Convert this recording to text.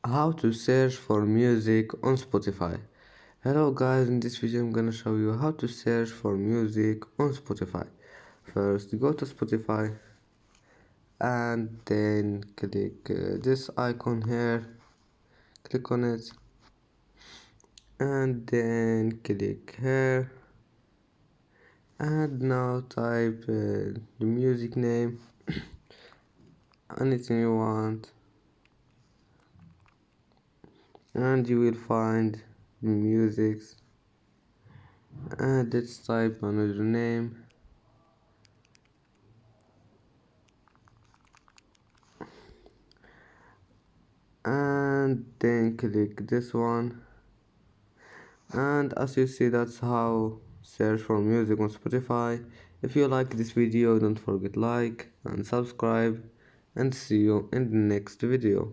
How to search for music on Spotify. Hello guys, in this video I'm gonna show you how to search for music on Spotify. First go to Spotify and then click this icon here, click on it and then click here and now type the music name, anything you want, and you will find the music. And let's type another name and then click this one, and as you see, that's how search for music on Spotify. If you like this video, don't forget like and subscribe, and see you in the next video.